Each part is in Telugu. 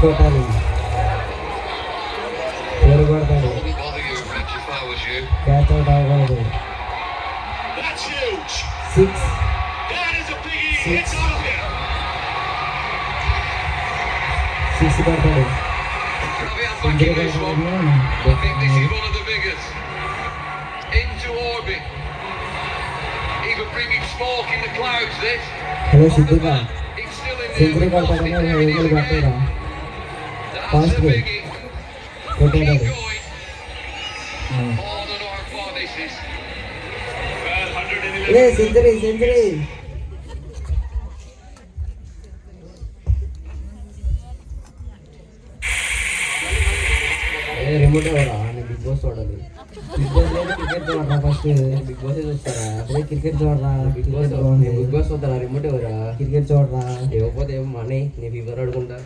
కొట్టాలి, పేరు కొడతాడు, క్యాచ్ అవుట్ అవ్వకూడదు. 6 కొడతాడు, సెంచరీ హలో సిద్ధిగా సెంచరీ కొడతాడని ఎగులు కొట్టాడా ఫాస్ట్ కొట్టాడు. సెంచరీ సెంచరీ రిమోట్ ఎవరా? నేను బిగ్ బాస్ చూడాలి. బిగ్ బాస్ లేదు, క్రికెట్ చూడరా ఫస్ట్. బిగ్ బాస్ చూస్తారా? అదే క్రికెట్ చూడరా. బిగ్ బాస్ బిగ్ బాస్ చూస్తారా? రిమోట్ ఎవరా? క్రికెట్ చూడరా. ఇవ్వకపోతే ఏమో మనీ నేను ఫీవర్ ఆడుకుంటా.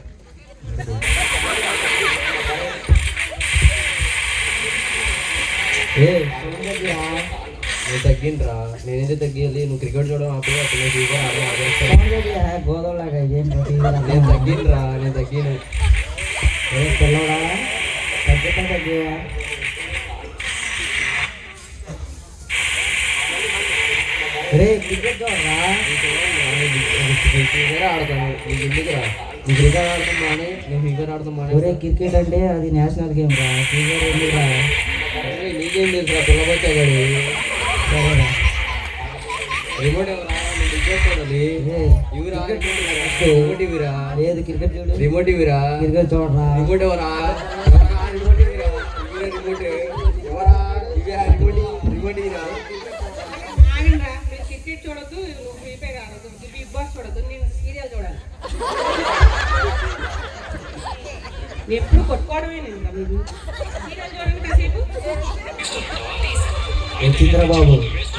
నేను తగ్గిండ్రా. నేనైతే తగ్గియాలి. నువ్వు క్రికెట్ చూడడం అప్పుడు అప్పుడు ఫీవర్ ఆడ గోదావరిలాగా నేను తగ్గిండ్రా. నేను తగ్గిన పిల్లడా తగ్గితే తగ్గివా. రే క్రికెట్ చూడరా. ఫీవర్ ఆడతాను నీకు ఎందుకురా? నీ క్రికెట్ ఆడుతున్నాను, నేను ఫీవర్ ఆడుతున్నాను. ఒరే క్రికెట్ అంటే అది నేషనల్ గేమ్ రా. ఫీవర్ ఎందుకురా? నీకేం తెలుసురా పిల్లబచ్చాగాడు. సరేరా రిమోట్ ఎవరా? రిమోట్ ఇవిరా. లేదు క్రికెట్ చూడు. రిమోట్ ఇవిరా. క్రికెట్ చూడరా. రిమోట్ ఎవరా? రిమోట్ ఇవిరా. రిమోట్ ఎవరా? ఇవిరా రిమోట్. రిమోట్ ఇవిరా. క్రికెట్ చూడద్దు, ప్రీపేర్ ఆడద్దు, బిగ్ బాస్ చూడద్దు, నేను సీరియల్ చూడాలి. ఎప్పుడు కొట్టుకోవడమే మీరు. సీరియల్ చూడండి కాసేపు. చిత్రబాబు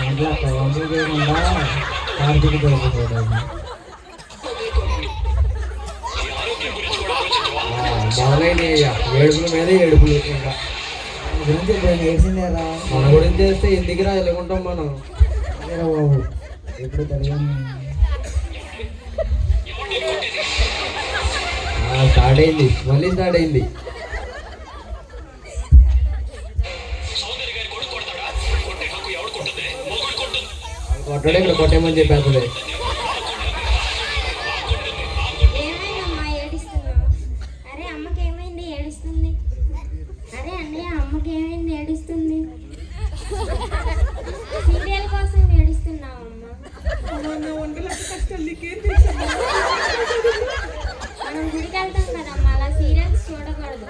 అట్లా అమలు చేయకుండా కార్తీక మొదలైనయ్యా ఏడుపుల మీద ఏడుపులు. గురించి వేసిందేరా. మన గురించి చేస్తే ఎందుకురా వెళ్ళకుంటాం మనం. అదేరా బాబు ఎప్పుడు తెలియని స్టార్ట్ అయింది, మళ్ళీ స్టార్ట్ అయింది. కొట్టడే ఇక్కడ కొట్టేమని చెప్పేస్తుంది. ఏమైందమ్మా ఏడుస్తున్నావు? అరే అమ్మకి ఏమైంది ఏడుస్తుంది? అరే అన్నయ్య అమ్మకి ఏమైంది ఏడుస్తుంది? సీరియల్ కోసం ఏడుస్తున్నావమ్మా? మనం గుడికి వెళ్తాం కదమ్మా, అలా సీరియల్స్ చూడకూడదు.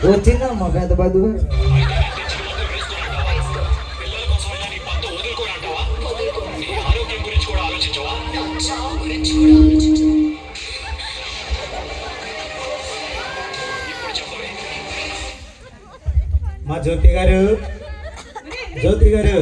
వచ్చిందమ్మా పెద్ద బదు. మా జ్యోతి గారు, జ్యోతి గారు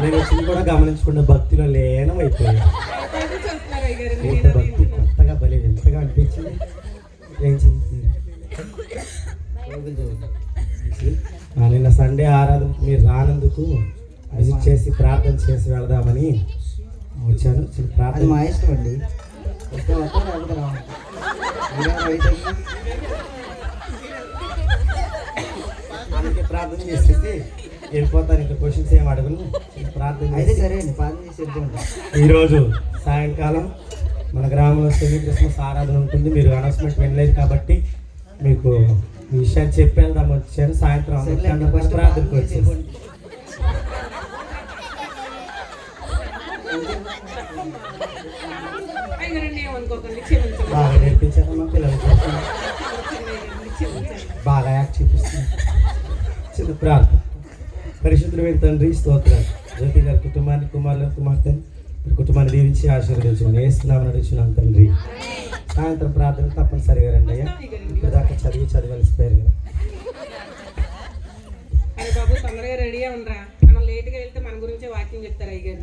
నేను వచ్చింది కూడా గమనించకుండా భక్తిలో లీనం అయిపోయాను. భక్తి కొత్తగా భలే ఎంతగా అనిపించింది. నిన్న సండే ఆరాధన మీరు రానందుకు విజిట్ చేసి ప్రార్థన చేసి వెళదామని వచ్చాను. ప్రార్థన మా ఇష్టం అండి. అందుకే ప్రార్థన చేసేసి వెళ్ళిపోతాను. ఇంకా క్వశ్చన్స్ ఏం అడగను. ప్రార్థన అయితే సరే అండి, ప్రార్థన చేసి వెళ్తుంటాను. ఈరోజు సాయంకాలం మన గ్రామంలో సెమీ క్రిస్మస్ ఆరాధన ఉంటుంది. మీరు అనౌన్స్మెంట్ వినలేదు కాబట్టి మీకు ఈ విషయాన్ని చెప్పి వెళ్దాం వచ్చాను. సాయంత్రం ప్రార్థనకు వచ్చేసి బాగా నేర్పించారమ్మా పిల్లలకి. బాగా యాక్ట్ చూపిస్తుంది. చిన్న ప్రార్థన. పరిశుద్ధుడైన తండ్రి స్తోత్రాలు. జ్యోతి గారి కుటుంబాన్ని, కుమారుల కుమార్తెని కుటుంబాన్ని దీవించి ఆశీర్వదించమని వేస్తున్నామని అడుగుతున్నాం తండ్రి. సాయంత్రం ప్రార్థన తప్పనిసరిగా రండి అయ్యా. ఇప్పుడు దాకా చదివి అలసిపోయారు కదా. బాబు తొందరగా రెడీ ఉండరా. లేట్గా వెళ్తే మన గురించే వాకింగ్ చెప్తారు అయ్యగారు.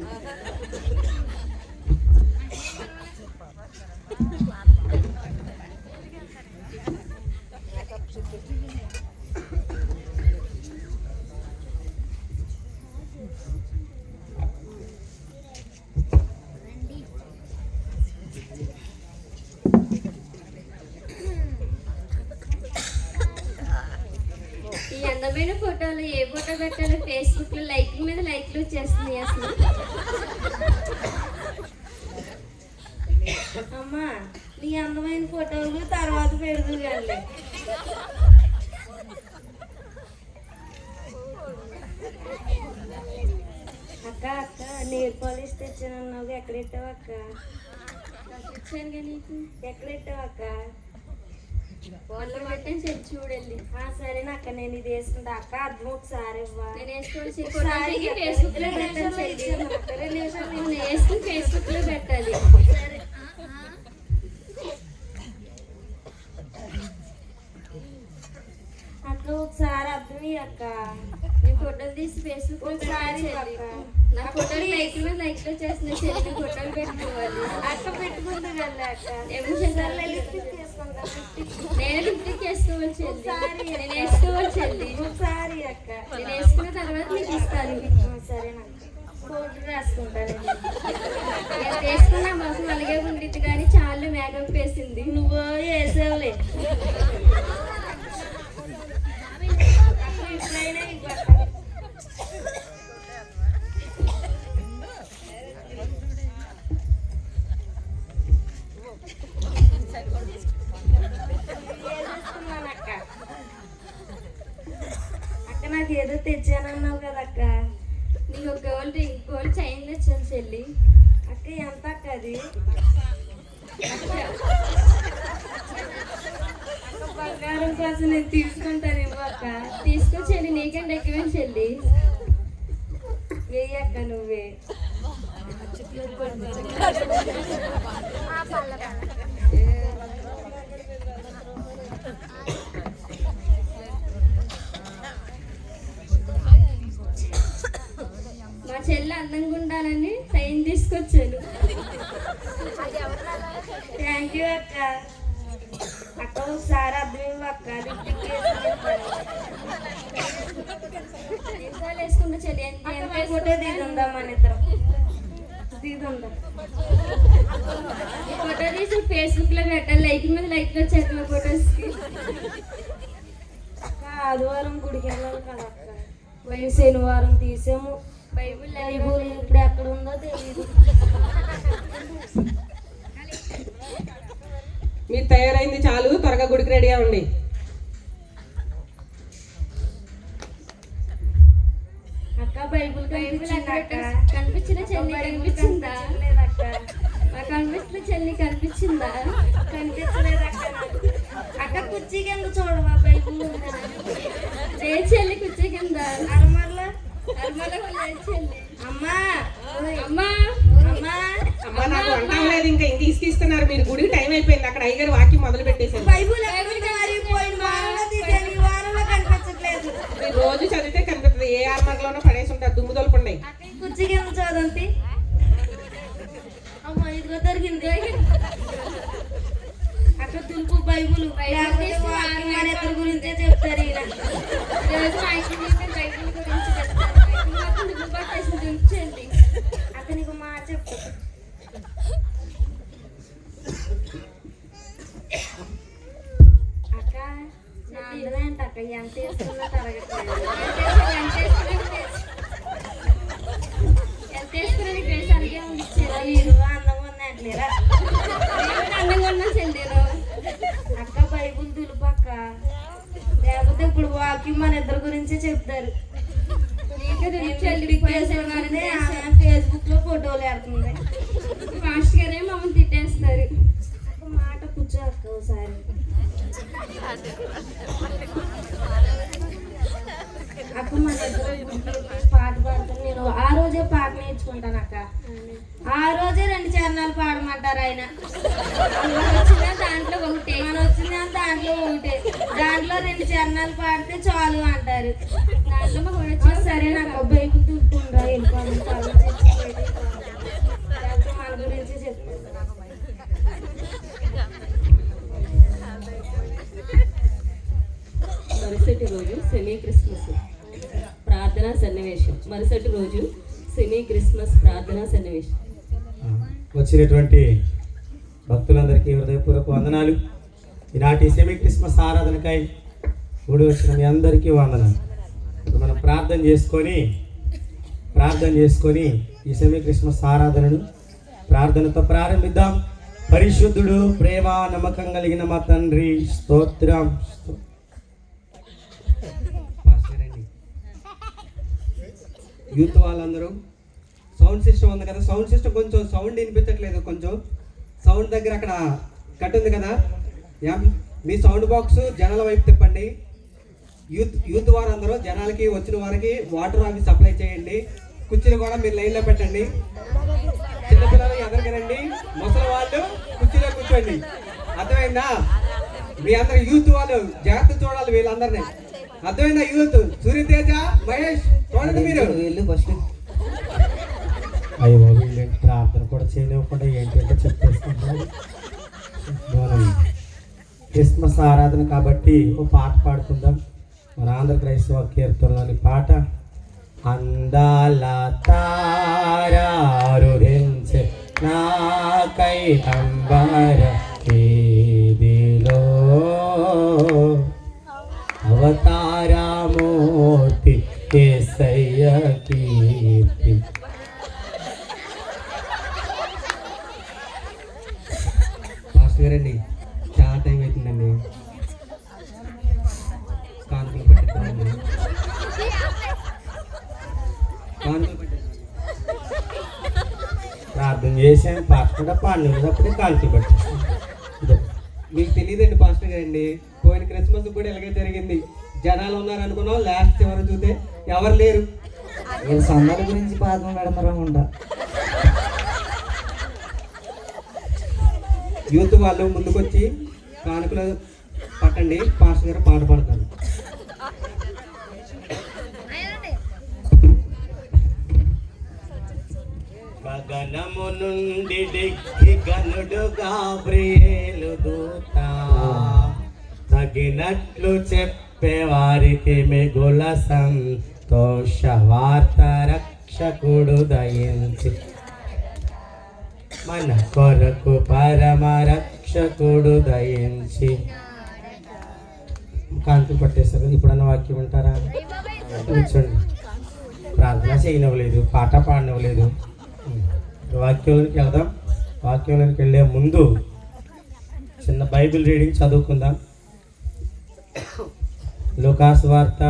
ఈ అందమైన ఫోటోలు ఏ ఫోటో పెట్టాలో ఫేస్బుక్ లో లైక్ల మీద లైక్లు వచ్చేస్తుంది అసలు. అమ్మా నీ అందమైన ఫోటోలు తర్వాత పెడదు కానీ అక్క అక్క నెయిల్ పాలిష్ తెచ్చానన్నావు ఎక్కడ పెట్టావు అక్క? ఇచ్చానుగా నీకు. ఎక్కడ పెట్టావు అక్క? ఫోన్లో పెట్టని చెప్పి చూడండి. సరేనక్క నేను ఇది వేసుకుంటా అక్క. అర్థం ఒకసారి ఇవ్వా. నేను వేసుకోవాలి ఫేస్బుక్ లో పెట్టాలి చెల్లి. నేను వేసుకుని ఫేస్బుక్ లో పెట్టాలి. అక్క ఒకసారి అర్థం అక్క. నేను ఫోటోలు తీసి ఫేస్బుక్ లో ఒకసారి పెట్టాలి. అక్క. నా ఫోటోలు లైక్ల మీద లైక్లు చేస్తున్నాయి చెల్లి. నేను ఫోటోలు పెట్టుకోవాలి. అక్క పెట్టుకుంటూ వెళ్ళా అక్క. ఏమో లిప్స్టిక్ వేసుకుంటా. నేను లిప్స్టిక్ వేసుకోవాలి చెల్లి. ఒకసారి నేను వేసుకోవాలి చెల్లి. ఒకసారి అక్క. నేను వేసుకున్న తర్వాత నీకు ఇస్తాను. సరేనక్క పౌడర్ రాసుకుంటాను. నేను వేసుకున్న మొత్తం అలాగే ఉండిద్ది కానీ చాలా మేకప్ వేసింది. నువ్వు వేసావులే. ఇప్పుడైనా నీకు పట్టాలి. వేసేసుకున్నానక్క. అక్క నాకు ఏదో తెచ్చానన్నావు కదక్క. నీకు ఒక గోల్డ్ చైన్ తెచ్చాను చెల్లి. అక్క ఎంత అక్క అది? అక్క బంగారం కోసం నేను తీసుకుంటానేమో అక్క. తీసుకో చెల్లి, నీకంటే ఎక్కువ చెల్లి. వెయ్యి అక్క నువ్వే. మా చెల్లి అందంగా ఉండాలని చైన్ తీసుకొచ్చాను. థ్యాంక్ యూ అక్క. అక్క ఒకసారి అర్థం ఇవ్వు అక్క. లిప్స్టిక్ వేసుకుంటాను. ఎన్నిసార్లు వేసుకున్నా చెల్లి. అక్క ఫోటో దిగుందా మన ఇద్దరం? దిగుందా? ఈ ఫోటో తీసి ఫేస్బుక్ లో పెట్టాలి. లైక్ మీద లైక్ వచ్చారు మా ఫొటోస్ కి. అక్క ఆదివారం గుడికి వెళ్ళాలి కదా అక్క. పోయిన శనివారం తీసాము. బైబుల్ బైబుల్ ఇప్పుడు ఎక్కడ ఉందో తెలియదు. మీరు తయారైంది చాలు, త్వరగా గుడికి రెడీ అవ్వండి. అక్క బైబుల్ కనిపించిందా అక్క? కనిపించిన చెల్లి కనిపించిందా? లేదక్క. నాకు కనిపిస్తున్న చెల్లి కనిపించిందా? కనిపించలేదక్క నాకు. అక్క కుర్చీ కింద చూడవా బైబుల్ ఉందా? ఏ చెల్లి కూర్చో కింద అరమర్లా చెల్లి. అమ్మా అమ్మా అమ్మా అమ్మా నాకు వంట అవ్వలేదు, ఇంకా ఇంక తీసుకిస్తున్నారు. మీరు గుడికి టైం అయిపోయింది. అక్కడ అయ్యగారు వాక్యం మొదలు పెట్టేశారు. బైబుల్ ఎక్కడికి మారిపోయిన వారంలో తీసాను. ఈ వారంలో కనిపించట్లేదు. మీరు రోజు చదివితే కనిపిస్తుంది. ఏ ఆర్మర్లోనో పడేసి ఉంటారు. దుమ్ము దొలపండి. అక్క ఈ కుర్చీ కింద చదువుంది. అమ్మ ఇదిగో దొరికింది. అక్క తులుపు బైబుల్ లేకపోతే వాక్యం మన ఇద్దరి గురించే చెప్తారు ఈయన. ఈరోజు మా ఇంటి బైబిల్ గురించి చెప్తాను. బైబిల్ మాత్రం దుమ్ము పట్టేసి దించండి. అక్క నీకు మాట చెప్తా. అక్క నా అందమేంట అక్క ఎంత వేసుకున్నా తరగట్లేదు. ఎంత వేసుకున్నా నీకు వేసి అలాగే ఉంది చెల్లి. మీరు అందంగా ఉన్నట్లేరా? నేను అందంగా ఉన్నా చెల్లి. అక్క బైబుల్ దులుపు అక్క. లేకపోతే ఇప్పుడు వాక్యం మన ఇద్దరి గురించే చెప్తారు. నీకే దులుపు చెల్లి. పిక్కేసుకున్నదే ఆమె ఫేస్బుక్ లో ఫోటోలు పెడుతుంది. ఫాస్ట్ గానే మమ్మల్ని తిట్టేస్తారు. అక్క మాట కూర్చో అక్క ఒకసారి. అక్క మన ఇద్దరు పాట పాడతాను. నేను ఆ రోజే పాట నేర్చుకున్నాను. చేసుకుంటాను అక్క. ఆ రోజే 2 చరణాలు పాడమంటారు ఆయన. వచ్చిన దాంట్లో ఒకటే. మన వచ్చిన దాంట్లో ఒకటే, దాంట్లో 2 చరణాలు పాడితే చాలు అంటారు. దాంట్లో మా కూడా సరే నాకు బైబుల్ తుడుతుండ్రా వెళ్ళిపోవాలి, మన గురించి చెప్తాను. మరుసటి రోజు సెమీ క్రిస్మస్ ప్రార్థనా సన్నివేశం. మరుసటి రోజు సెమీ క్రిస్మస్ ప్రార్థనా సన్నివేశం. వచ్చినటువంటి భక్తులందరికీ హృదయపూర్వక వందనాలు. ఈనాటి సెమీ క్రిస్మస్ ఆరాధనకై కూడి వచ్చిన మీ అందరికీ వందనాలు. ఇప్పుడు మనం ప్రార్థన చేసుకొని ఈ సెమీ క్రిస్మస్ ఆరాధనను ప్రార్థనతో ప్రారంభిద్దాం. పరిశుద్ధుడు, ప్రేమ, నమ్మకం కలిగిన మా తండ్రి, స్తోత్రం. యూత్ వాళ్ళందరూ సౌండ్ సిస్టమ్ ఉంది కదా, సౌండ్ సిస్టమ్ కొంచెం సౌండ్ వినిపించట్లేదు. కొంచెం సౌండ్ దగ్గర అక్కడ కట్ ఉంది కదా, మీ సౌండ్ బాక్స్ జనాల వైపు తిప్పండి. యూత్ వారందరూ జనాలకి వచ్చిన వారికి వాటర్ అవి సప్లై చేయండి. కుర్చీలు కూడా మీరు లైన్లో పెట్టండి. చిన్నపిల్లలు ఎదరికి రండి, ముసలి వాళ్ళు కుర్చీలో కూర్చోండి. అర్థమైందా? మీ అందరు యూత్ వాళ్ళు జాగ్రత్త చూడాలి వీళ్ళందరినీ. అర్థమైందా? యూత్ సూర్యతేజ, మహేష్ చూడండి మీరు. ఫస్ట్ అయ్యో వీళ్ళు ప్రార్థన కూడా చేయలేకుండా ఏంటంటే చెప్పేసుకుంటున్నారు. క్రిస్మస్ ఆరాధన కాబట్టి ఒక పాట పాడుకుందాం. మన ఆంధ్ర క్రైస్తవ కీర్తనలోని పాట. అందాల తారారురించే నాకై అంబర వీధిలో అవతారమూర్తి యేసయ్య కీర్తి. మాస్టర్ గారండి, చాలా టైం అవుతుందండి. కాంతులు పట్టిందండి, ప్రార్థన చేసాను, పాట కూడా పాడినప్పుడే కాంతులు పట్టిస్తాను. మీకు తెలియదండి పాస్టర్ గారండి, పోయిన క్రిస్మస్ కూడా ఇలాగే జరిగింది. జనాలు ఉన్నారు అనుకున్నాం, లాస్ట్ చివరి చూస్తే ఎవరు లేరు. వీళ్ళు సందాల గురించి పాదం పెడతారనుకుంటా. యూత్ వాళ్ళు ముందుకొచ్చి కానుకలు పట్టండి, పాస్టర్ గారు పాట పాడతారు. గగనము నుండి దిక్కి గనుడు గాబ్రియేలు దూత తగినట్లు చెప్పేవారికి మిగుల సంతోష వార్త రక్షకుడు దయించి మన కొరకు పరమ రక్షకుడు దయించి. కాంతి పట్టేశారు. ఇప్పుడన్న వాక్యం వింటారా? కూర్చోండి. ప్రార్థన చేయనివ్వలేదు, పాట పాడనివ్వలేదు. వాక్యంలోకి వెళ్దాం. వాక్యంలోకి వెళ్ళే ముందు చిన్న బైబిల్ రీడింగ్ చదువుకుందాం. లూకాసు వార్త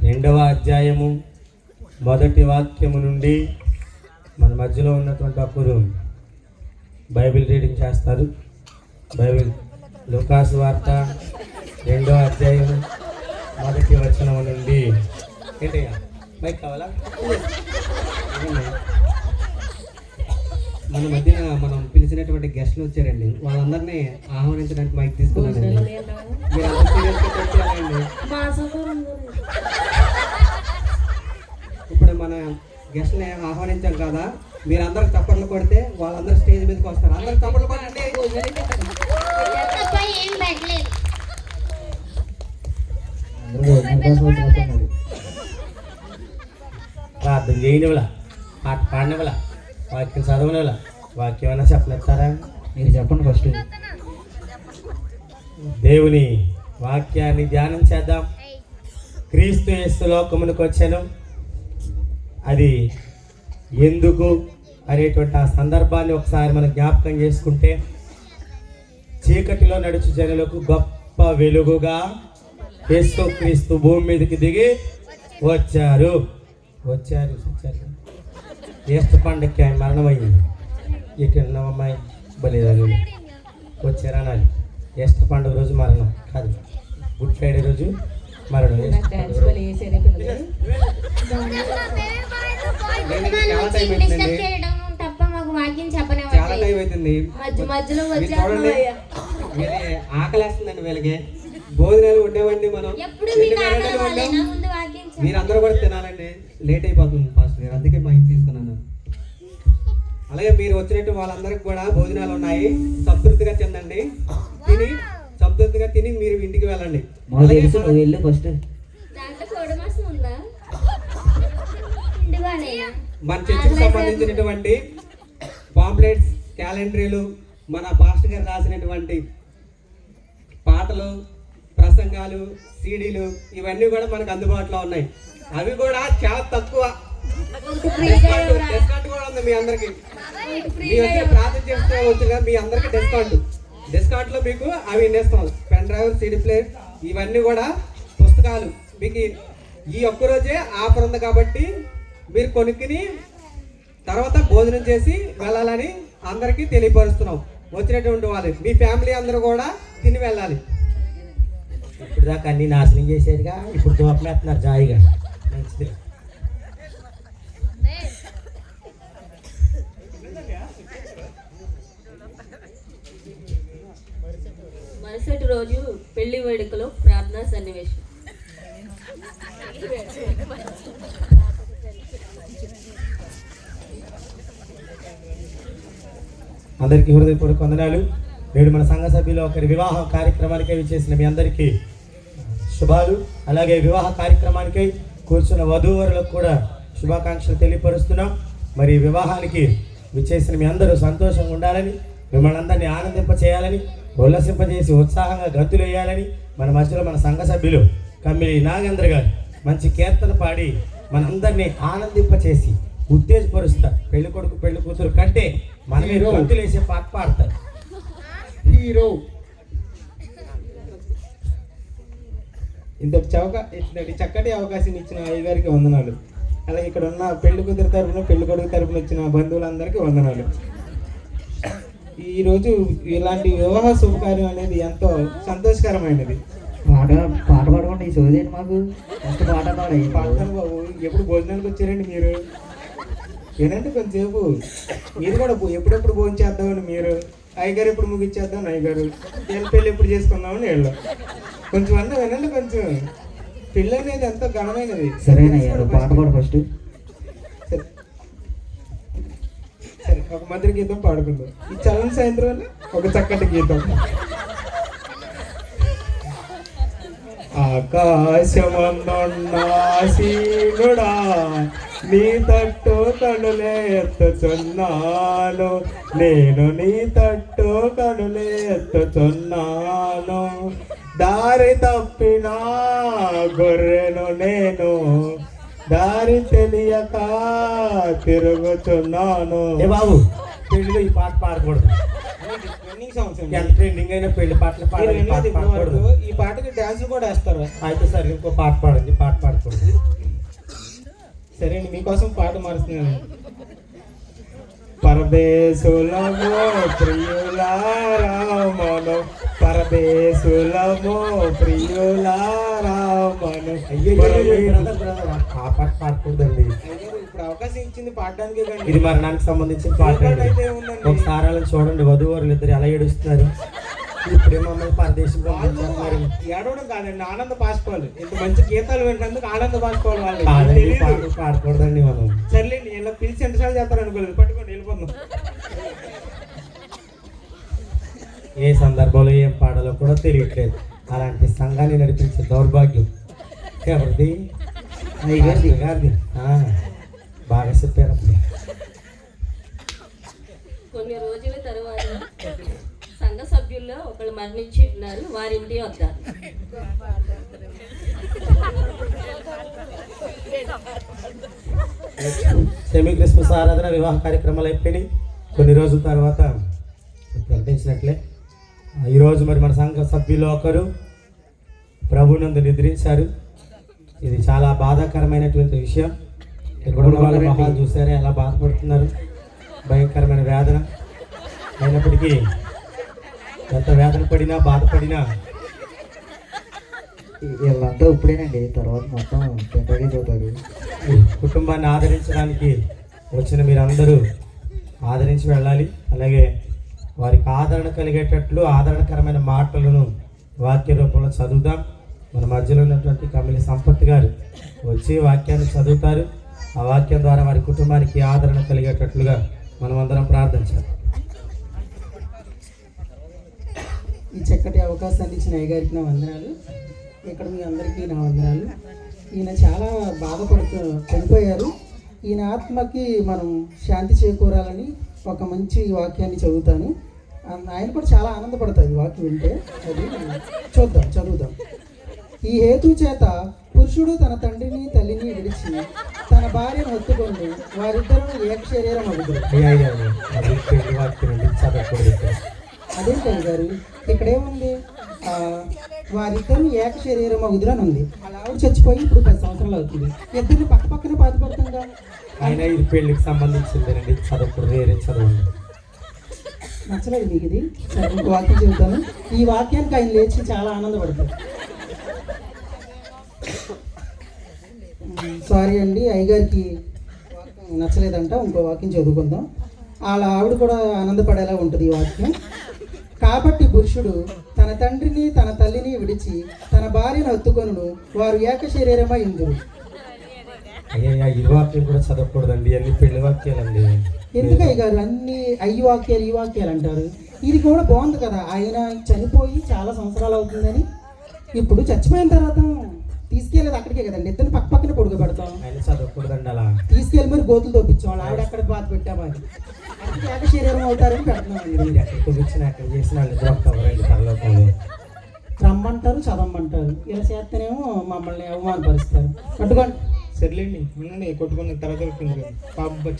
2వ అధ్యాయము 1వ వాక్యము నుండి మన మధ్యలో ఉన్నటువంటి అప్పుడు బైబిల్ రీడింగ్ చేస్తారు. బైబిల్ లూకాసు వార్త 2వ అధ్యాయము 1వ వచనం నుండి. ఏంటయ్యా మైక్ కావాలా? మన మధ్యన మనం పిలిచినటువంటి గెస్ట్లు వచ్చారండి, వాళ్ళందరినీ ఆహ్వానించడానికి మైక్ తీసుకున్నానండి. మీరు అంత సీరియస్గా చెప్పాలండి. ఇప్పుడు మన గెస్ట్ని ఆహ్వానించాం కదా, మీరందరూ చప్పట్లు కొడితే వాళ్ళందరూ స్టేజ్ మీదకి వస్తారు. అందరూ చప్పట్లు కొట్టండి. ప్రార్థన చేయనివలా, పాట పాడినవలా, వాక్యం చదవనివలా, వాక్యం ఏమైనా చెప్పలేస్తారా? మీరు చెప్పండి ఫస్ట్. దేవుని వాక్యాన్ని ధ్యానం చేద్దాం. క్రీస్తు యేసు లోకమునకు వచ్చాను, అది ఎందుకు అనేటువంటి ఆ సందర్భాన్ని ఒకసారి మనం జ్ఞాపకం చేసుకుంటే, చీకటిలో నడుచు జనులకు గొప్ప వెలుగుగా యేసు క్రీస్తు భూమి మీదకి దిగి వచ్చారు. ఏష్ట పండుగకి ఆయన మరణమైంది. ఇటు అమ్మాయి బలేదని వచ్చారనాలి. ఏష్ట పండుగ రోజు మరణం కాదు, గుడ్ ఫ్రైడే రోజు మరణం. చాలా టైం డిస్టర్బ్ అవుతుందండి, చేయడం తప్ప మాకు వాక్యం చాలా చెప్పనివ్వండి. టైం అవుతుంది. మధ్యలో మీరు వచ్చాను చూడండి, వీళ్ళకి ఆకలేస్తుందండి. వీళ్ళకి భోజనాలు ఉండేవండి. మనం ఎప్పుడు ఎన్ని మీకు వెరైటీలు ఆకలి వండాం. వాళ్ళేనా? ముందు వాక్యం చెప్పండి. మీరందరూ కూడా తినాలండి. లేట్ అయిపోతుంది పాస్టర్ గారు, అందుకే మైక్ తీసుకున్నాను. అలాగే మీరు వచ్చినట్టు వాళ్ళందరికీ కూడా భోజనాలు ఉన్నాయి. సంతృప్తిగా తినండి. సంతృప్తిగా తిని మీరు ఇంటికి వెళ్ళండి. అలాగే వెళ్ళు ఫస్ట్. దాంట్లో కోడి మాసం ఉందా? ఇంటివాళ్ళేనా? మన చర్చికి సంబంధించినటువంటి పాంప్లెట్స్, క్యాలెండరీలు, మన పాస్టర్ గారు రాసినటువంటి పాటలు, ప్రసంగాలు, సీడీలు ఇవన్నీ కూడా మనకు అందుబాటులో ఉన్నాయి. అవి కూడా చాలా తక్కువ డిస్కౌంట్ కూడా ఉంది మీ అందరికి. మీ వచ్చి ప్రార్థన చేస్తే వచ్చిన మీ అందరికి డిస్కౌంట్ లో మీకు అవి ఇస్తాం. పెన్ డ్రైవ్, సీడీ ప్లేయర్ ఇవన్నీ కూడా, పుస్తకాలు మీకు ఈ ఒక్కరోజే ఆఫర్ ఉంది కాబట్టి మీరు కొనుక్కుని తర్వాత భోజనం చేసి వెళ్ళాలని అందరికీ తెలియపరుస్తున్నాం. వచ్చినటువంటి వాళ్ళు మీ ఫ్యామిలీ అందరూ కూడా తిని వెళ్ళాలి. ఇప్పుడు దాకా అన్ని నాశనం చేసేదిగా, ఇప్పుడు దోపలేస్తున్నారు జాయిగా. మంచిది. మరుసటి రోజు పెళ్లి వేడుకలో ప్రార్థనా సన్నివేశం. అందరికీ హృదయపూర్వక వందనాలు. నేడు మన సంఘ సభ్యులు ఒకరి వివాహ కార్యక్రమానికై విచ్చేసిన మీ అందరికీ శుభాలు. అలాగే వివాహ కార్యక్రమానికై కూర్చున్న వధూవరులకు కూడా శుభాకాంక్షలు తెలియపరుస్తున్నాం. మరి వివాహానికి విచ్చేసిన మీ అందరూ సంతోషంగా ఉండాలని, మిమ్మల్ని అందరినీ ఆనందింప చేయాలని, ఉల్లసింపజేసి ఉత్సాహంగా గంతులు వేయాలని మన మధ్యలో మన సంఘ సభ్యులు కమ్మిలి నాగేంద్ర గారు మంచి కీర్తన పాడి మనందరినీ ఆనందింపచేసి ఉత్తేజపరుస్తారు. పెళ్లి కొడుకు పెళ్లి కూతురు కంటే మనమే గంతులు వేసే పాట పాడతారు. హీరో. ఇంతటి చక్కటి అవకాశం ఇచ్చిన అయ్యగారికి వందనాలు. అలాగే ఇక్కడ ఉన్న పెళ్లి కూతురు తరపున, పెళ్లి కొడుకు తరపున వచ్చిన బంధువులందరికీ వందనాలు. ఈరోజు ఇలాంటి వివాహ శుభకార్యం అనేది ఎంతో సంతోషకరమైనది. పాట పాడకుండా ఈ చదివేది మాకు ఫస్ట్ పాట పాడ. పాడతాను బాబు. ఎప్పుడు భోజనానికి వచ్చారండి మీరు? ఏనంటే కొంచెంసేపు మీరు కూడా ఎప్పుడెప్పుడు భోజనం చేద్దామని మీరు, అయ్యగారు ఎప్పుడు ముగిచ్చేద్దామని అయ్యగారు, వీళ్ళ పెళ్ళి ఎప్పుడు చేసుకుందామని వీళ్ళు. కొంచెం అన్న వినండి. కొంచెం పెళ్ళి అనేది ఎంతో ఘనమైనది. సరేనయ్యా పాట పాడు ఫస్ట్. సరే, ఒక మధుర గీతం పాడుకుందాం. ఈ చల్లని సాయంత్రం వల్ల ఒక చక్కటి గీతం. ఆకాశమందున్నాసీనుడా నీ తట్టు కనులే ఎత్తుచున్నాను, నేను నీ తట్టు కనులే ఎత్తుచున్నాను. దారి తప్పిన గొర్రెను నేను, దారి తెలియక తిరుగుతున్నాను. ఏ బాబు, పెళ్లిలో ఈ పాట పాడకూడదు. ఎంత ట్రెండింగ్ అయినా పెళ్లి పాటలు పాడకూడదు. ఈ పాటకి డాన్స్ కూడా వేస్తారు. అయితే సరే, ఇంకో పాట పాడండి. పాట పాడకూడదు. సరే అండి, మీకోసం పాట మారుస్తున్నాను. పరదేశులమో ప్రియులారా మనం, పరదేశులమో ప్రియులారా మనం. ఆ పాట పాడకూడదండి. ఇప్పుడు అవకాశం ఇచ్చింది పాడడానికి. ఇది మరణానికి సంబంధించిన పాట. ఒకసారి అలా చూడండి, వధువరులు ఇద్దరు ఎలా ఏడుస్తున్నారు. ఇప్పుడే మమ్మల్ని పరదేశం పంపించారు. ఏడవడం కాదండి, ఆనంద పాసుకోవాలి. ఇంత మంచి గీతాలు వింటున్నందుకు ఆనంద పాసుకోవాలి. వాళ్ళు పాడకూడదండి మనం. సర్లేండి, ఇలా పిలిచి ఎంతసార్లు చేస్తారు అనుకోలేదు. పట్టుకోండి, వెళ్ళిపోతున్నాం. ఏ సందర్భంలో ఏం పాడాలో కూడా తెలియట్లేదు. అలాంటి సంఘాన్ని నడిపించే దౌర్భాగ్యం ఎవరిది? గారిది. బాగా చెప్పారు. కొన్ని రోజుల తర్వాత సంఘ సభ్యుల్లో ఒకళ్ళు మరణించి ఉన్నారు. వారి ఇంటి వద్ద సెమీ క్రిస్మస్ ఆరాధన వివాహ కార్యక్రమాలు అయిపోయినాయి. కొన్ని రోజుల తర్వాత ప్రకటించినట్లే ఈరోజు మరి మన సంఘ సభ్యులు ఒకరు ప్రభునందు నిద్రించారు. ఇది చాలా బాధాకరమైనటువంటి విషయం. ఇక్కడ వాళ్ళ మొహాలు చూసారే ఎలా బాధపడుతున్నారు. భయంకరమైన వేదన. అయినప్పటికీ ఎంత వేదన పడినా, బాధపడినా వీళ్ళంతా ఇప్పుడేనండి, తర్వాత మొత్తం పెద్దగా చదువుతారు. ఈ కుటుంబాన్ని ఆదరించడానికి వచ్చిన మీరందరూ ఆదరించి వెళ్ళాలి. అలాగే వారికి ఆదరణ కలిగేటట్లు ఆదరణకరమైన మాటలను వాక్య రూపంలో చదువుదాం. మన మధ్యలో ఉన్నటువంటి కమిలి సంపత్ గారు వచ్చి వాక్యాన్ని చదువుతారు. ఆ వాక్యం ద్వారా వారి కుటుంబానికి ఆదరణ కలిగేటట్లుగా మనమందరం ప్రార్థించాలి. ఈ చక్కటి అవకాశాన్ని ఇచ్చిన అయ్యగారికి నా వందనాలు. ఇక్కడ మీ అందరికీ నా వందనాలు. ఈయన చాలా చనిపోయారు. ఈయన ఆత్మకి మనం శాంతి చేకూరాలని ఒక మంచి వాక్యాన్ని చదువుతాను. ఆయన కూడా చాలా ఆనందపడతారు ఈ వాక్యం వింటే. అది చదువుదాం. ఈ హేతు చేత పురుషుడు తన తండ్రిని తల్లిని విడిచి తన భార్యను హత్తుకొని వారిద్దరూ ఏక శరీరం అవుతారు. అదేంటండి గారు, ఇక్కడేముంది? వారిద్దరూ ఏక శరీరం అవుతురు అని ఉంది. అలా ఆవిడ చచ్చిపోయి ఇప్పుడు 10 సంవత్సరాలు అవుతుంది. ఇద్దరిని పక్క పక్కన బాధపడుతుందా? ఆయన ఇది పెళ్లికి సంబంధించిందేనండి, చదవకూడదు, వేరే చదవండి. నచ్చలేదు మీకు ఇది? సరే, ఇంకో వాక్యం చెబుతాను. ఈ వాక్యానికి ఆయన లేచి చాలా ఆనందపడతారు. సారీ అండి, అయ్యగారికి వాక్యం నచ్చలేదంట. ఇంకో వాక్యం చదువుకుందాం. వాళ్ళ ఆవిడ కూడా ఆనందపడేలా ఉంటుంది ఈ వాక్యం. కాబట్టి పురుషుడు తన తండ్రిని తన తల్లిని విడిచి తన భార్యను హత్తుకొనును, వారు ఏక శరీరమై ఇందురు. అయ్యా, ఈ వాక్యం కూడా చదవకూడదండి, అన్ని పెళ్లి వాక్యాలండి. ఎందుకయ్య గారు అన్ని అయ్యి వాక్యాలు ఈ వాక్యాలు అంటారు? ఇది కూడా బాగుంది కదా. ఆయన చనిపోయి చాలా సంవత్సరాలు అవుతుందని, ఇప్పుడు చచ్చిపోయిన తర్వాత తీసుకెళ్ళేది అక్కడికే కదండి. ఇద్దరిని పక్క పక్కన పొడుగు పెడతాం. ఆయన చదవకూడదండి అలా. తీసుకెళ్ళి మరి గోతులు తోపించాం. వాళ్ళు ఆవిడ ఎక్కడ బాధ పెట్టామని ఏక శరీరం అవుతారని పెడుతున్నాం. మీరు ఎక్కడ చూపించినా ఎక్కడ చేసిన వాళ్ళు ఇద్దరు వస్తారండి పరలోకంలో. రమ్మంటారు, చదవమంటారు. ఇలా చేస్తేనేమో మమ్మల్ని అవమానపరుస్తారు. పట్టుకోండి. సర్లేండి, ఉండండి, కొట్టుకున్న తర్వాత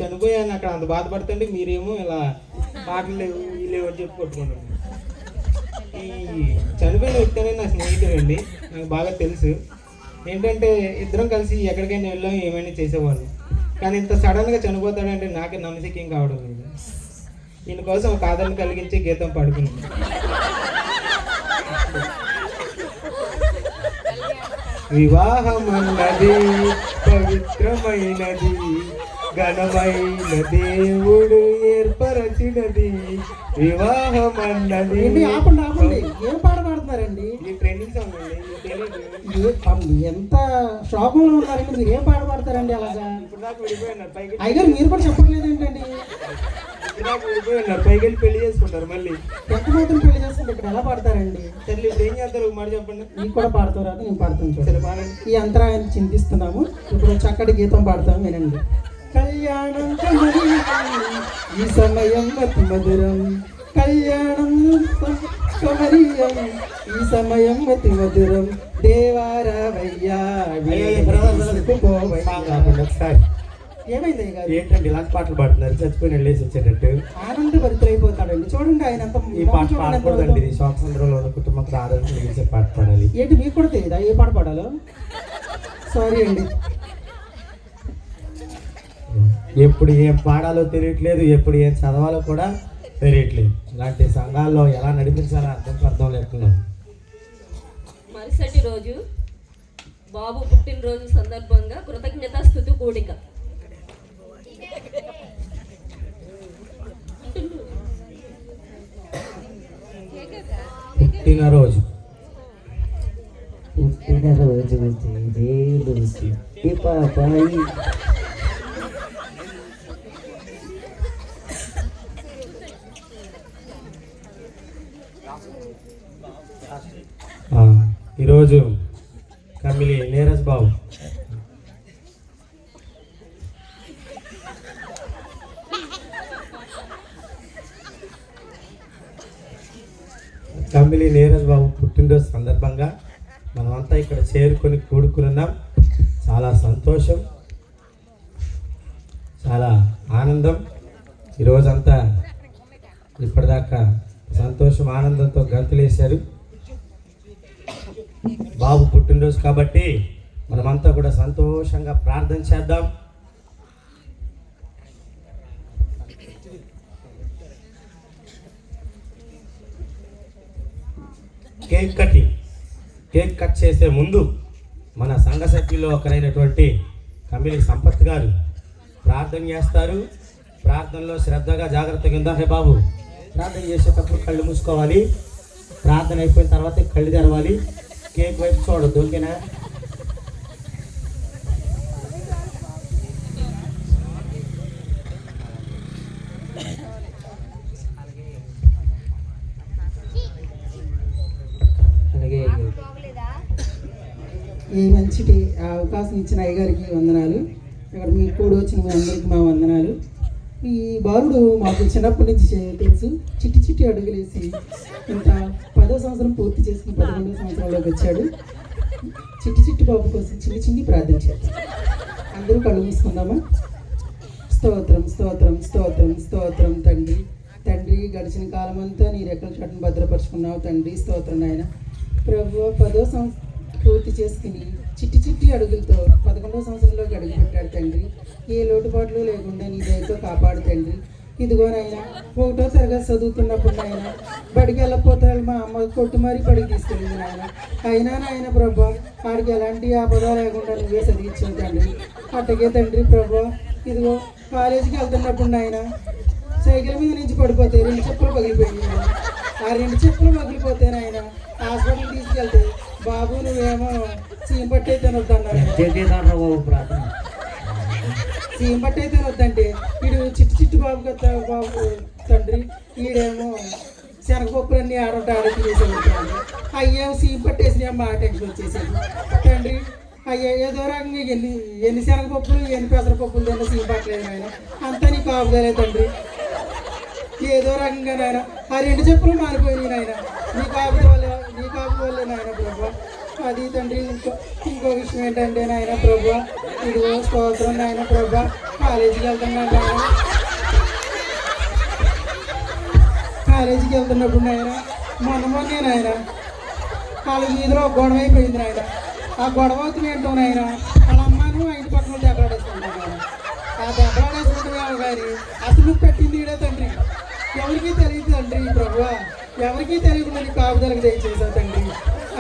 చనిపోయాను అక్కడ అంత బాధపడుతుంటే మీరేమో ఇలా మాటలు లేవు లేవు అని చెప్పి కొట్టుకుంటారు. ఈ చనిపోయిన వ్యక్తి అనేది నా స్నేహితుడు అండి, నాకు బాగా తెలుసు. ఏంటంటే ఇద్దరం కలిసి ఎక్కడికైనా వెళ్ళాం, ఏమైనా చేసేవాళ్ళు. కానీ ఇంత సడన్గా చనిపోతాడంటే నాకే నమ్మశక్యం కావడం లేదు. ఈయన కోసం ఒక ఆదరణ కలిగించే గీతం పాడుకున్నాను. వివాహం అన్నది పవిత్రమైనది, ఘనమైన దేవుడు ఏర్పరచినది. వివాహం అన్నది ఆపండి. ఏం పాట పాడుతున్నారండి? ఈ ట్రెండింగ్ సాంగ్ అండి, ఎంత శోకంలో ఉన్నారండి మీరు. ఏం పాట పాడతారండి అలాగా? ఇప్పుడు దాకా విడిపోయినారు, పైకి అయ్యారు మీరు కూడా చెప్పట్లేదు ఏంటండి? ఇప్పుడు దాకా విడిపోయినారు, పైకి వెళ్ళి పెళ్లి చేసుకుంటారు. మళ్ళీ ఎంతమందిని పెళ్లి చేసుకుంటే ఇక్కడ ఎలా పాడతారండి? సర్లే, ఇప్పుడు ఏం చేస్తారు మాట చెప్పండి. మీకు కూడా పాడుతారు అది నేను పాడుతాను సరే, చూడండి. పాడండి. ఈ అంతరాయాన్ని చింతిస్తున్నాము. ఇప్పుడు చక్కటి గీతం పాడతాము, వినండి. కళ్యాణం ఈ సమయం అతి మధురం, కళ్యాణం కమనీయం ఈ సమయం అతి మధురం, దేవారవయ్యా ఒకసారి ఏమైంది గారు? ఏంటండి ఇలాంటి పాటలు పాడుతున్నారు? చచ్చిపోయిన వెళ్ళేసి వచ్చేటట్టు ఆనంద భరితులైపోతాడండి. చూడండి ఆయన అంత ఈ పాట పాడకూడదండి. ఇది శోక సందర్భంలో ఉన్న కుటుంబం ఆదరణ కలిగించే పాట పాడాలి. ఏంటి మీకు కూడా తెలియదా ఏ పాట పాడాలో? సారీ అండి. ఎప్పుడు ఏం పాడాలో తెలియట్లేదు, ఎప్పుడు ఏం చదవాలో కూడా తెలియట్లేదు. ఇలాంటి సంఘాల్లో ఎలా నడిపించాలో అర్థం లేకున్నాం. మరుసటి రోజు బాబు పుట్టినరోజు సందర్భంగా కృతజ్ఞతాస్తుతి కూడిక. పుట్టినరోజు పాపాయి ఈరోజు కమిలి నీరజ్ బాబు పుట్టినరోజు సందర్భంగా మనమంతా ఇక్కడ చేరుకొని కూడుకున్నాం. చాలా సంతోషం, చాలా ఆనందం. ఈరోజంతా ఇప్పటిదాకా సంతోషం ఆనందంతో గంతులేశారు. బాబు పుట్టినరోజు కాబట్టి మనమంతా కూడా సంతోషంగా ప్రార్థన చేద్దాం. కేక్ కటింగ్ కేక్ కట్ చేసే ముందు మన సంఘ సభ్యుల్లో ఒకరైనటువంటి కమిలి సంపత్ గారు ప్రార్థన చేస్తారు. ప్రార్థనలో శ్రద్ధగా జాగ్రత్తగా ఉందా హే బాబు. ప్రార్థన చేసేటప్పుడు కళ్ళు మూసుకోవాలి. ప్రార్థన అయిపోయిన తర్వాత కళ్ళు తెరవాలి. కేక్ వైపు చూడొద్దు, ఓకేనా? అలాగే ఈ మంచి అవకాశం ఇచ్చిన అయ్యగారికి వందనాలు. ఇక్కడ మీ కూడి వచ్చిన మీ అందరికీ మా వందనాలు. ఈ బాలుడు మాకు చిన్నప్పటి నుంచి తెలుసు. చిట్టి చిట్టి అడుగులేసి ఇంత 10వ సంవత్సరం పూర్తి చేసుకుని 11వ సంవత్సరంలోకి వచ్చాడు. చిట్టి చిట్టి బాబు కోసం చిన్ని ప్రార్థన చేద్దాం. అందరూ కళ్ళు మూసుకుందామా? స్తోత్రం స్తోత్రం స్తోత్రం స్తోత్రం తండ్రి. తండ్రి గడిచిన కాలం అంతా నీ రెక్కల చాటును భద్రపరుచుకున్నావు తండ్రి. స్తోత్రం నాయన. ప్రభు 10వ సంవత్సరం పూర్తి చేసుకుని చిట్టి చిట్టి అడుగులతో 11వ సంవత్సరంలోకి అడుగు పెట్టాడు తండ్రి. ఏ లోటుపాట్లు లేకుండా నీ దయతో కాపాడు తండ్రి. ఇదిగోనైనా 1వ తరగతి చదువుతున్నప్పుడు నాయన బడికి వెళ్ళకపోతే మా అమ్మ కొట్టు మరీ బడికి తీసుకెళ్ళింది నాయన. అయినా నాయన ప్రభా వాడికి ఎలాంటి ఆపద లేకుండా నువ్వే చదివించావు తండ్రి. అట్టగే తండ్రి ప్రభా ఇదిగో కాలేజీకి వెళ్తున్నప్పుడు నాయన సైకిల్ మీద నుంచి పడిపోతే 2 చెప్పులు పగిలిపోయింది నాయన. ఆ 2 చెప్పులు పగిలిపోతే నాయన హాస్పిటల్ తీసుకెళ్తే బాబు నువ్వేమో సీఎం పట్టి అయితే వద్దన్నారు. ప్రార్థన సీఎం పట్టి అయితే వద్దంటే వీడు చిట్టి చిట్టి బాబు కదా బాబు తండ్రి. వీడేమో శనగపప్పులన్నీ ఆడటి చేసేది. అయ్యేమో సీఎం పట్టేసి మా టెన్షన్ వచ్చేసేది తండ్రి. అయ్యా ఏదో రకంగా ఎన్ని శనగపప్పులు ఎన్ని పెసరపప్పులు తిన్నా సీఎం పట్టలేదు నాయన. అంతా నీ కాపుదలే తండ్రి. ఏదో రకంగా నాయన ఆ 2 చెప్పులు మారిపోయినాయి నాయన. నీ కాపుద వల్లే నాయన ప్రభా. అది తండ్రి. ఇంకో విషయం ఏంటంటే నాయన ప్రభా ఇదిగో స్తోత్రం నాయన ప్రభా. కాలేజీకి వెళ్తున్నాను నాయన. కాలేజీకి వెళ్తున్నప్పుడు నాయన మొన్నే నాయన కాలేజీ వీధిలో గొడవ అయిపోయింది నాయన. ఆ గొడవ అవుతుంది ఏంటో నాయన వాళ్ళ అమ్మను ఇంటి పక్కన దెబ్బలాడేసుకుంటాను నాయన. ఆ దెబ్బలాడేసుకుంటున్నావు కానీ అసలు పెట్టింది ఈడే తండ్రి. ఎవరికీ తెలియదు తండ్రి ప్రభు. ఎవరికీ తెలియకుండా నీ కాపుదలకు దయచేసావు తండ్రి.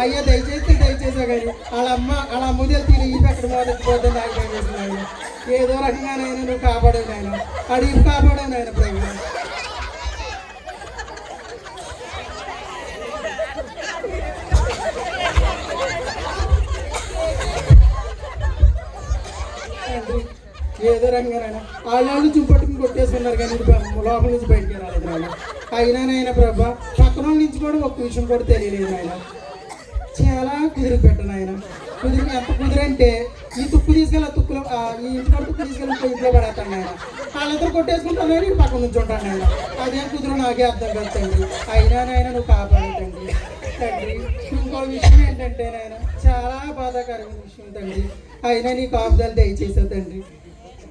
అయ్యా దయచేసావు కానీ వాళ్ళ అమ్మ తెలిసి ఈ ఎక్కడ పోతే నాకు చేసిన ఆయన. ఏదో రకంగానైనా నువ్వు కాపాడావు నాయన. అడిగి కాపాడావు నాయన ప్రభు. ఏదో రంగానైనా వాళ్ళు చుంపట్టుకుని కొట్టేసుకున్నారు కానీ లోపల నుంచి బయటికి రాలేదు నాయన. అయినానైనా ప్రభా పక్కన నుంచి కూడా ఒక్క విషయం కూడా తెలియలేదు నాయన. చాలా కుదిరి పెట్టను ఆయన. ఎంత కుదిరంటే ఈ తుక్కు తీసుకెళ్ళి తుక్కులో ఈ ఇంట్లో తుక్కు తీసుకెళ్ళి ఇంట్లో పడేస్తాను ఆయన. వాళ్ళిద్దరు కొట్టేసుకుంటాను కానీ పక్కన నుంచి ఉంటాను ఆయన. అదేం కుదురు నాకే అర్థం కాదు తండ్రి. అయినానైనా నువ్వు కాపాడండి తండ్రి. ఇంకో విషయం ఏంటంటే నాయన చాలా బాధాకరమైన విషయం తండ్రి. అయినా నీ కాపుదలు దయచేసావు తండ్రి.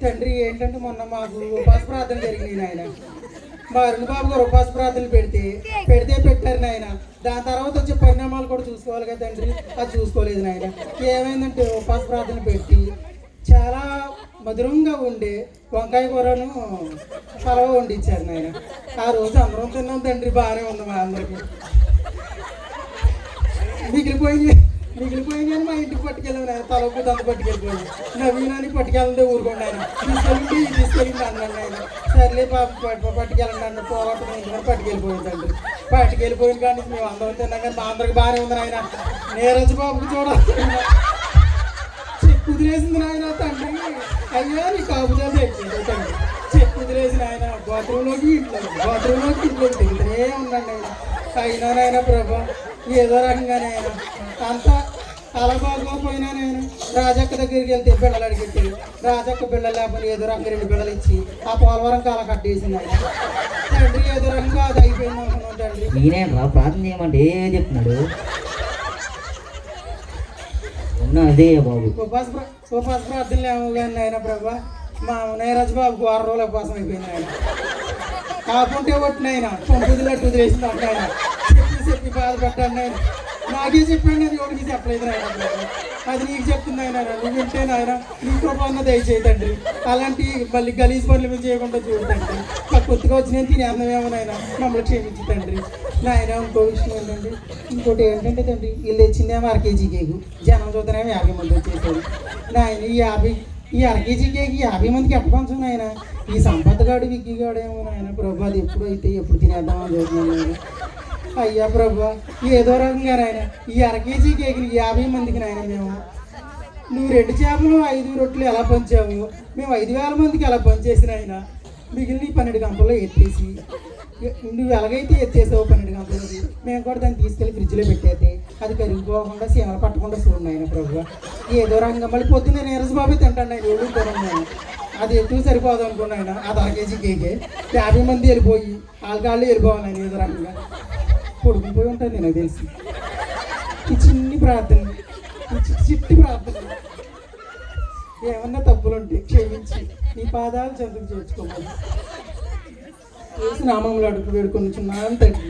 తండ్రి ఏంటంటే మొన్న మాకు ఉపాస ప్రార్థన జరిగింది నాయన. మా అరుణ్ బాబు గారు ఉపాస ప్రార్థనలు పెడితే పెట్టారు నాయన. దాని తర్వాత వచ్చే పరిణామాలు కూడా చూసుకోవాలి కదా తండ్రి. అది చూసుకోలేదు నాయన. ఏమైందంటే ఉపాస ప్రార్థన పెట్టి చాలా మధురంగా ఉండే వంకాయ కూరను పలవ వండిచ్చారు నాయన. ఆ రోజు అందరం తిన్నాం తండ్రి. బాగానే ఉంది మా అందరికి. మిగిలిపోయింది కానీ మా ఇంటికి పట్టుకెళ్ళాను నాయన. తలకు దంత పట్టుకెళ్ళిపోయింది. నవీనాన్ని పట్టుకెళ్ళండి ఊరుకోండి ఆయన. తీసుకెళ్ళింది అన్నాను ఆయన. సర్లే పట్టుకెళ్ళండి అన్న పోగొట్టుకుని పట్టుకెళ్ళిపోయిందండి. పట్టుకెళ్ళిపోయింది కానీ మేము అందరం తిన్నాం కానీ మా అందరికి బాగానే ఉంది నాయన. నీరజ్ బాబుకి చూడాలి కుదిరేసింది నాయన తండ్రి. అయ్యా నీ కాపుదాలు తెచ్చింది తండ్రి. కుదిరేసింది ఆయన. బాత్రూంలోకి ఇంట్లో తిరుగుతూనే ఉన్నాడు ఆయన. అయినా నాయన ప్రభా ఏదో రకంగానే ఆయన అంతా అలా బాగోపోయినా నేను రాజక్క దగ్గరికి వెళ్తే బిళ్ళలు అడిగితే రాజక్క బిళ్ళలు లేకపోతే ఏదో రకంగా 2 బిళ్ళలు ఇచ్చి ఆ పోలవరం కాల కట్టేసింది ఆయన. తండ్రి ఏదో రకంగా అది అయిపోయింది అనుకున్నాం తండ్రి. నేనేరా ప్రార్థన చేయమంటే ఏ చెప్తున్నాడు ఉన్నా అదే బాబు. ఉపాస ప్రార్థనలు ఏమో కానీ ఆయన ప్రభా మా నీరజ్ బాబుకు 6 రోజుల ఉపవాసం అయిపోయింది ఆయన. కాకుంటే కొట్టిన ఆయన పంపుదిలట్టు వదిలేసింది అంటే ఆయన చెప్పి బాధపడ్డాను నేను. నాకే చెప్పాను కానీ ఎవరికి చెప్పలేదు ఆయన. అది నీకు చెప్తుంది ఆయన, నువ్వు వింటే నాయన నీ కృప అన్న దయచేయి తండ్రి. అలాంటి మళ్ళీ గలీజ్ పనులు మేము చేయకుండా చూడండి. మాకు కొత్తగా వచ్చిన తినేమో నాయన, మమ్మల్ని క్షమించి తండ్రి. నాయన ఇంకో విషయం ఏంటంటే, ఇంకోటి ఏంటంటే తండ్రి, వీళ్ళు తెచ్చిందేమో 1 kg కేకు, జనం చూద్దానేమో 50 మంది వచ్చేసారు నాయన. ఈ 1 kg కేక్ 50 మందికి ఎట్ట పంచం నాయన. ఈ సంపత్గాడు విగ్గిగాడేమో నాయన ప్రభు, అది ఎప్పుడు తినేద్దామని చూస్తున్నాను నాయన. అయ్యా ప్రభు, ఏదో రకంగా నాయన ఈ 1 kg కేకుని 50 మందికి నాయన మేము, నువ్వు 2 చేపలు 5 రొట్టెలు ఎలా పంచావు, మేము 5,000 మందికి ఎలా పంచేసిన ఆయన. మిగిలిన 12 గంటల్లో ఎత్తేసి, నువ్వు ఎలాగైతే ఎత్తేసావు 12 గంటలకి, మేము కూడా దాన్ని తీసుకెళ్ళి ఫ్రిడ్జ్లో పెట్టేస్తే అది కరిగిపోకుండా సీమలు పట్టకుండా చూడండి ఆయన ప్రభు. ఏదో రకంగా మళ్ళీ పొద్దున్నే నీరసబాబు తింటాను ఆయన, ఎవరు తిన్నాను అది ఎక్కువ సరిపోదు అనుకున్నాను. అది 1 kg కేకే 50 మంది వెళ్ళిపోయి వాళ్ళకాళ్ళు వెళ్ళిపోవాలి ఆయన. ఏదో రకంగా పొడుకుపోయి ఉంటుంది నాకు తెలిసి. ఈ చిన్ని ప్రార్థన, చిట్టి ప్రార్థన, ఏమన్నా తప్పులుంటే క్షమించి నీ పాదాలు చెంతకు చేర్చుకోమని యేసు నామములో అడుగు వేడుకొనుచున్నాను తండ్రి.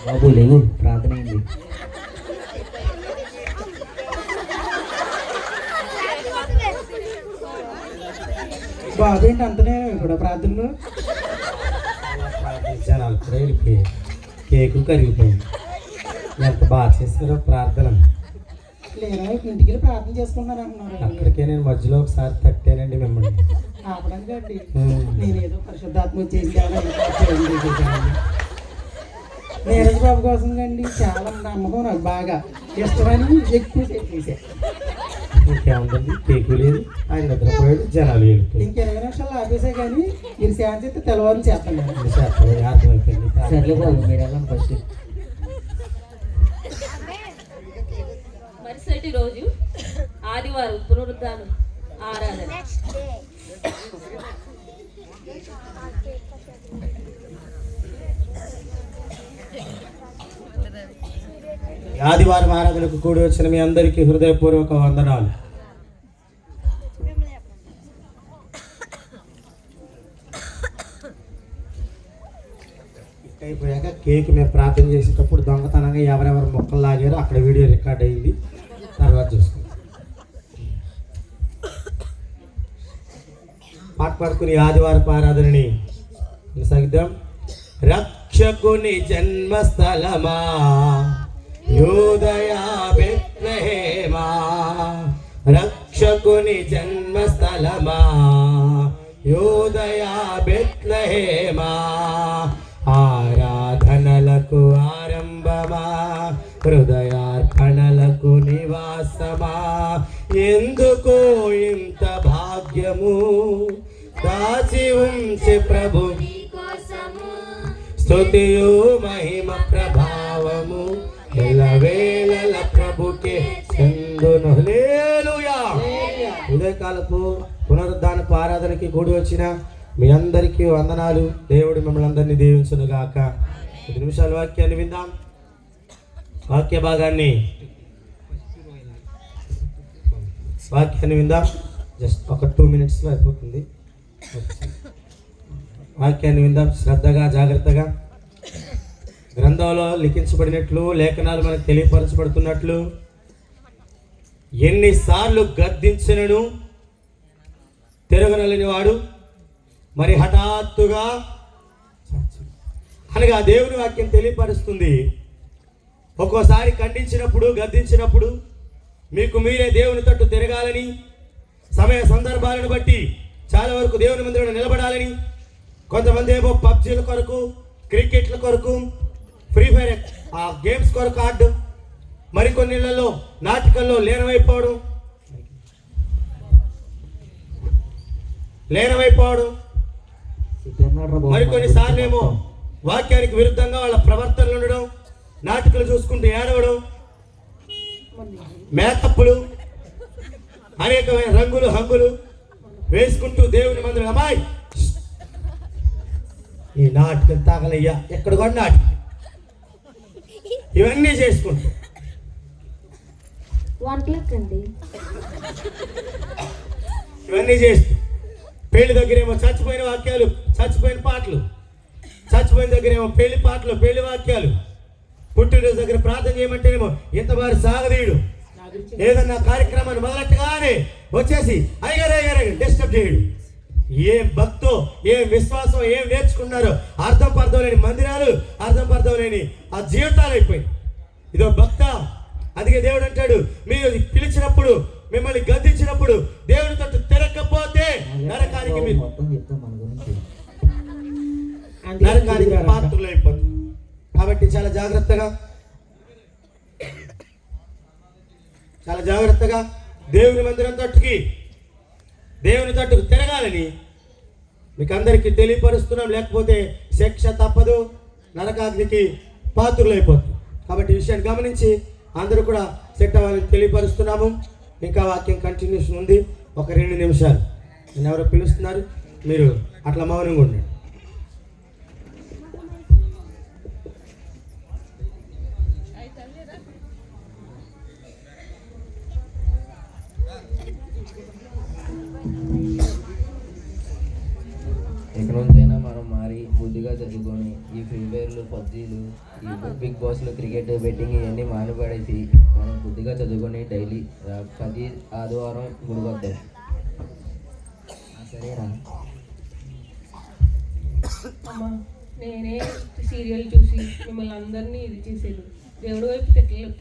బాబు లేవు, ప్రార్థన అయింది. బాబు ఏంటి అంతనే కూడా ప్రార్థనలు? జనాలు కూడా వెళ్ళిపోయాయి, కేకు కరిగిపోయింది. ఎంత బాగా చేస్తారో ప్రార్థన. లేదా ఇంటికి వెళ్ళి ప్రార్థన చేసుకుంటున్నాను అంటున్నారు. అక్కడికే నేను మధ్యలో ఒకసారి తట్టానండి మిమ్మల్ని. ఆపడానికి అండి నేనేదో పరిశుద్ధాత్మ వచ్చేసి నీరజ్ బాబు కోసం కండి చాలా నమ్మకం, నాకు బాగా ఇష్టమని ఎక్కువ చేసే. ఇంకేముందండి, కేకు లేదు, ఆయన నిద్రపోయాడు, జనాలు వెళ్ళిపోయాడు. ఇంక 20 నిమిషాలు ఆపేసే కానీ మీరు శాంతి చేస్తే తెల్లవారు చేస్తాను. అర్థమైపోయింది. సర్లే బాబు, మీరు వెళ్ళండి ఫస్ట్. మరుసటి రోజు ఆదివారం పునరుద్ధాన ఆరాధన. ఆదివారం ఆరాధనకు కూడి వచ్చిన మీ అందరికీ హృదయపూర్వక వందనాలు. అయిపోయాక కేక్ మేము ప్రార్థన చేసేటప్పుడు దొంగతనంగా ఎవరెవరు మొక్కలు లాగారో అక్కడ వీడియో రికార్డ్ అయ్యింది, తర్వాత చూసుకుంటాం. పాట పాడుకుని ఆదివారపు ఆరాధనని కొనసాగిద్దాం. రక్షకుని జన్మస్థలమా యూదయ బెత్లెహేమా, రక్షకుని జన్మస్థలమా యూదయ బెత్లెహేమా, ఆరాధనలకు ఆరంభమా హృదయార్పణలకు నివాసమా, ఎందుకు ఇంత భాగ్యము దాచి ఉంచి ప్రభు స్తుతియు మహిమ ప్రభావము ఎల్లవేళల ప్రభుకే చెందును. హల్లెలూయా. ఉదయకాలపు పునరుద్ధానపు ఆరాధనకి కూడి వచ్చిన మీ అందరికీ వందనాలు. దేవుడు మిమ్మల్ని అందరినీ దీవించును గాక. 5 నిమిషాల వాక్యాన్ని విందాం. వాక్య భాగాన్ని విందాం. జస్ట్ ఒక 2 minutesలో అయిపోతుంది. వాక్యాన్ని విందాం శ్రద్ధగా, జాగ్రత్తగా. గ్రంథంలో లిఖించబడినట్లు, లేఖనాలు మనకు తెలియపరచబడుతున్నట్లు, ఎన్నిసార్లు గద్దించినను తిరగనలేని వాడు మరి హఠాత్తుగా అనగా దేవుని వాక్యం తెలియపరుస్తుంది. ఒక్కోసారి ఖండించినప్పుడు, గద్దించినప్పుడు మీకు మీరే దేవుని తట్టు తిరగాలని, సమయ సందర్భాలను బట్టి చాలా వరకు దేవుని మందిరంలో నిలబడాలని, కొంతమంది ఏమో పబ్జీల కొరకు, క్రికెట్ల కొరకు, ఫ్రీ ఫైర్ ఆ గేమ్స్ కొరకు ఆడడం, మరికొన్ని ఇళ్లలో నాటికల్లో లీనమైపోవడం, మరికొన్నిసార్లు ఏమో వాక్యానికి విరుద్ధంగా వాళ్ళ ప్రవర్తనలు ఉండడం, నాటికలు చూసుకుంటూ ఏడవడం, మేకప్లు, అనేకమైన రంగులు హంగులు వేసుకుంటూ దేవుని మందిరం అమ్మాయి ఈ నాటకం తాగలయ్యా ఎక్కడ కూడా నాటకం ఇవన్నీ చేసుకుంటూ ఇవన్నీ చేస్తూ పెళ్లి దగ్గరేమో చచ్చిపోయిన వాక్యాలు, చచ్చిపోయిన పాటలు, చచ్చిపోయిన దగ్గరేమో పెళ్లి పాటలు, పెళ్లి వాక్యాలు, పుట్టినరోజు దగ్గర ప్రార్థన చేయమంటేనేమో ఇంతవారు సాగదీయుడు. ఏదన్నా కార్యక్రమాన్ని మొదలెట్టగానే వచ్చేసి అయ్యారు డిస్టర్బ్ చేయడు. ఏం భక్తో, ఏం విశ్వాసం, ఏం నేర్చుకున్నారో అర్థం పర్థం లేని మందిరాలు, అర్థం పర్థం లేని ఆ జీవితాలు అయిపోయింది. ఇదో భక్త. అందుకే దేవుడు అంటాడు, మీరు పిలిచినప్పుడు, మిమ్మల్ని గద్దించినప్పుడు దేవుని తట్టు తిరగకపోతే నరకానికి మీరు మొత్తం చెప్తాం మన గురించి. నరకానికి పాత్రలు అయిపోతుంది. కాబట్టి చాలా జాగ్రత్తగా దేవుని మందిరం దేవుని తట్టుకు తిరగాలని మీకు అందరికీ తెలియపరుస్తున్నాం. లేకపోతే శిక్ష తప్పదు, నరకాగ్నికి పాత్రలు అయిపోతుంది. కాబట్టి ఈ విషయాన్ని గమనించి అందరూ కూడా సెట్ అవ్వాలని తెలియపరుస్తున్నాము. ఇంకా వాక్యం కంటిన్యూషన్ ఉంది. ఒక 2 నిమిషాలు. నేను ఎవరో పిలుస్తున్నారు, మీరు అట్లా మౌనంగా ఉండండి. ఇక నుంచైనా మనం మారి బుద్ధిగా చదువుకొని ఈ ఫ్రీ ఫైర్లు, పబ్జీలు, ఈ బిగ్ బాస్లు, క్రికెట్ బెట్టింగ్ ఇవన్నీ మానిపడేసి మనం బుద్ధిగా చదువుకొని డైలీ ప్రతి ఆదివారం గుడికొద్దాం. సరేరా. అమ్మా, నేనే సీరియల్ చూసి మిమ్మల్ని అందరినీ ఇది చేసేది, దేవుడి వైపు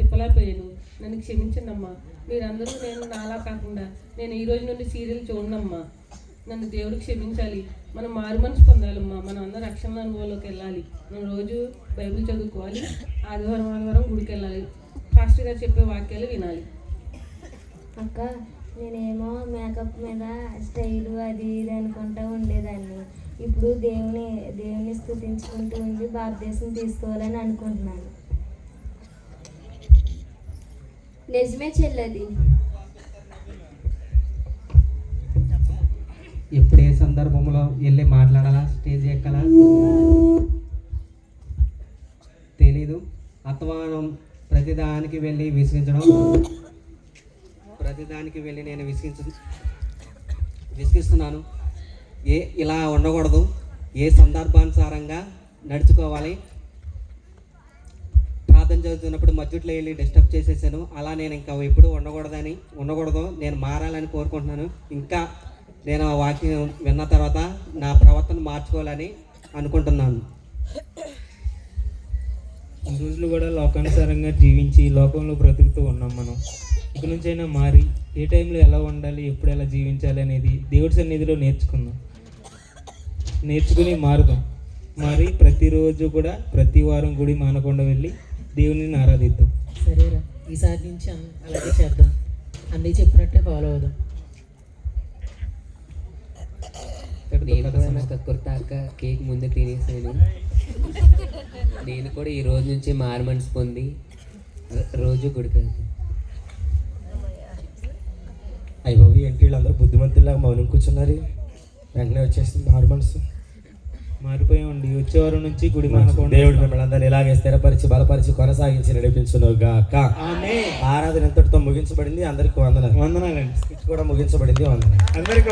తిప్పలేకపోయాను. నన్ను క్షమించండి అమ్మా. మీరందరూ నేను నాలా కాకుండా నేను ఈ రోజు నుండి సీరియల్ చూడనమ్మా. నన్ను దేవుడు క్షమించాలి. మనం మారు మనసు పొందాలమ్మా. మనం అందరం రక్షణ అనుభవంలోకి వెళ్ళాలి. మనం రోజు బైబిల్ చదువుకోవాలి. ఆదివారం గుడికి వెళ్ళాలి. ఫాస్ట్గా చెప్పే వాక్యాలు వినాలి. అక్క, నేనేమో మేకప్ మీద స్టైలు అది ఇది అనుకుంటా ఉండేదాన్ని. ఇప్పుడు దేవుని స్తుతించుకుంటూ ఉండి భారతదేశం తీసుకోవాలని అనుకుంటున్నాను. నిజమే చెల్లది. ఎప్పుడు ఏ సందర్భంలో వెళ్ళి మాట్లాడాలా, స్టేజ్ ఎక్కాలా తెలీదు. అత్వానం ప్రతిదానికి వెళ్ళి నేను విసిగిస్తున్నాను. ఇలా ఉండకూడదు. ఏ సందర్భానుసారంగా నడుచుకోవాలి. ప్రార్థన చదువుతున్నప్పుడు మధ్యలో వెళ్ళి డిస్టర్బ్ చేసేసాను. అలా నేను ఇంకా ఎప్పుడు ఉండకూడదు. నేను మారాలని కోరుకుంటున్నాను. ఇంకా నేను ఆ వాక్యం విన్న తర్వాత నా ప్రవర్తన మార్చుకోవాలని అనుకుంటున్నాను. ఈ రోజులు కూడా లోకానుసారంగా జీవించి లోకంలో బ్రతుకుతూ ఉన్నాం. మనం ఇక నుంచైనా మారి ఏ టైంలో ఎలా ఉండాలి, ఎప్పుడు ఎలా జీవించాలి అనేది దేవుడి సన్నిధిలో నేర్చుకుని మారుదాం. మరి ప్రతిరోజు కూడా ప్రతి వారం గుడి మానకుండా వెళ్ళి దేవుని ఆరాధిద్దాం. సరేరా, ఈసారి నుంచి అలాగే చేద్దాం. అన్నీ చెప్పినట్టే ఫాలో అవుదాం. కుర్తాక కేక్ ముందు తినేసాను. నేను కూడా ఈ రోజు నుంచి మారు మనసు పొంది రోజు గుడికి వెళ్తాను. అయ్యో, ఏంటి వీళ్ళందరూ బుద్ధిమంతుల్లాగా మౌనం కూర్చున్నారు. వెంటనే వచ్చేసింది మారు మనసు. మారిపోయామండి. వచ్చేవారం నుంచి గుడి మానకుండా దేవుడు మిమ్మల్ని అందరినీ ఇలాగే స్థిరపరిచి, బలపరిచి, కొనసాగించి నడిపించునుగాక. ఆరాధన ఎంతటితో ముగించబడింది. అందరికీ వందనాలండి. స్కిట్ కూడా ముగించబడింది. వందనాలు అందరికీ.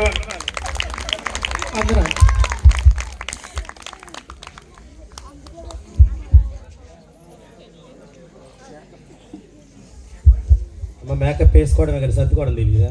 మేకప్ వేసుకోవడం, ఇక్కడ సర్దుకోవడం తెలియదా?